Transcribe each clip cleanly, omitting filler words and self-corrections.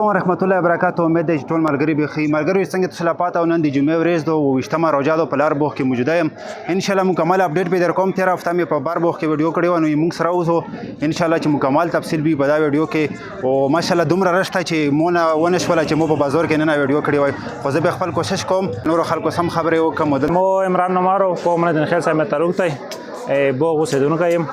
ورحمت الله وبرکاته. امید ده چې ټول ملګري بخیر. ملګري څنګه تاسو پاتې او نن د جمعې ورځ د 28مه روژه ده، په لار بوخ کې موجوده یم. ان شاء الله مکمل اپډیټ به در کوم. تیر هفته مې په بار بوخ کې ویډیو کړی و، نو موږ سره اوسو ان شاء الله چې مکمل تفصیل به په دا ویډیو کې. او ماشاءالله دومره رښتا چې مونه ونه شوله چې مو په بازار کې نه ویډیو کړی وای، خو زه به خپل کوشش کوم نور خلکو سم خبرې وکم. مو عمران نمارو کوم نه خیر سم تعلق ته بوغ اوسېدونکی یم.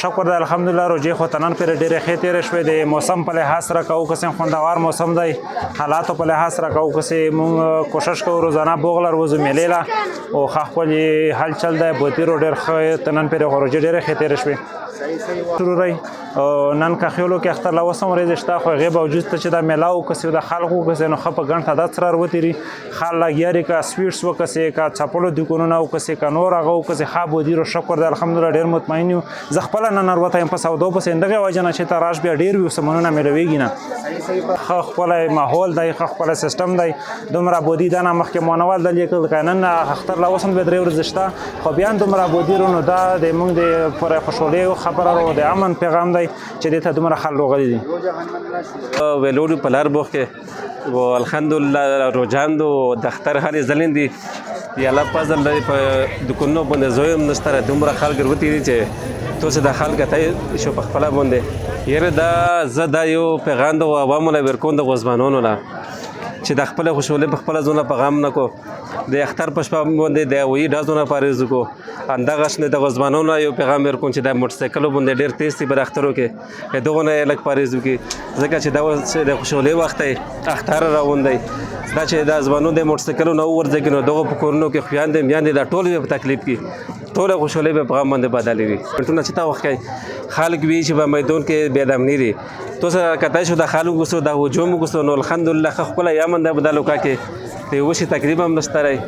شکر دی الحمدلله. روژې خو ته نن پرې ډېرې ښې تېرې شوې. د موسم په لحاظ سره کوو که څه خوندور موسم دی، حالاتو په لحاظ سره کوو که څه مونږ کوشش کوو روزانه بوغ لر وځو میلې له او ښه ښکلي هلچل دی. بوتیرو ډېر ښه ته نن پرې خو روژې ډېرې ښې تېرې شوې. ضروري نن که خیولو کې اختر له اوسم ورځې شته، خو هغې باوجود ته چې دا میله وکړسي د خلکو وکړسي نو ښه په ګڼ تعداد سره وتېري. خال لګیا که سویټس وکړسي که چپلو دوکانونه وکړسي که نور هغه وکړسي ښه بودیرو شکر دی الحمدلله ډېر مطمئن یو. زه خپله نن وروته یم په سودو پسې همدغې وجې نه چې ته راش بیا ډېر وي سامانونه میلوېږي نه. ښه ښکلی ماحول دی، ښه ښکلی سیسټم دی. دومره بودي دا نه مخکې مونول د لیکل که نن اختر له اوسم بیا 3 ورځې شته، خو بیا هم دومره بودیرو نو دا د موږ د پوره خوشحالۍ خبره او د امن پیغام دی چې دې ته دومره خلک راغلي دي. ویلوړو په لار بوخ کې و الحمدلله روجان دو د اختر هرې ځلین دي یا الله فضل دی. په دوکانونو باندې زوی هم نشته، دومره خلک وتېري چې تاسو د خلک ته شو په خپله باندې یاره دا زه دا یو پیغام د عوامو له ورکوم د غوزبانانو نه چې د خپله خوشحالۍ په خپله ځونه په غم نه کو. د اختر په شپه باندې د هوایي ډزونه پارېز وکړو. همدغه شنې د غوزبانانو یو پیغام ورکوم چې د موټرسایکلو باندې ډېر تیز دي په اخترو کې، دغو نه یې لږ پارېز وکړي، ځکه چې دا اوس د خوشحالۍ وخت دی، اختر روان دی. دا چې د ځوانو د موټرسایکلو نه وورځېږي نو دغو په کورونو کې خویندې میندې دا ټول به په تکلیف کې، ټوله خوشحالۍ به په غم باندې بدلې وي. ټولونه چې تا وخت کوي خلک وي چې په میدان کې بې امني دي. تاسو کتای شو د خلکو وګورئ د هجوم وګورئ نو الحمدلله ښه ښکلی امن دی په دا لوکا کې. د یوه شي تقریبا هم نشته دی.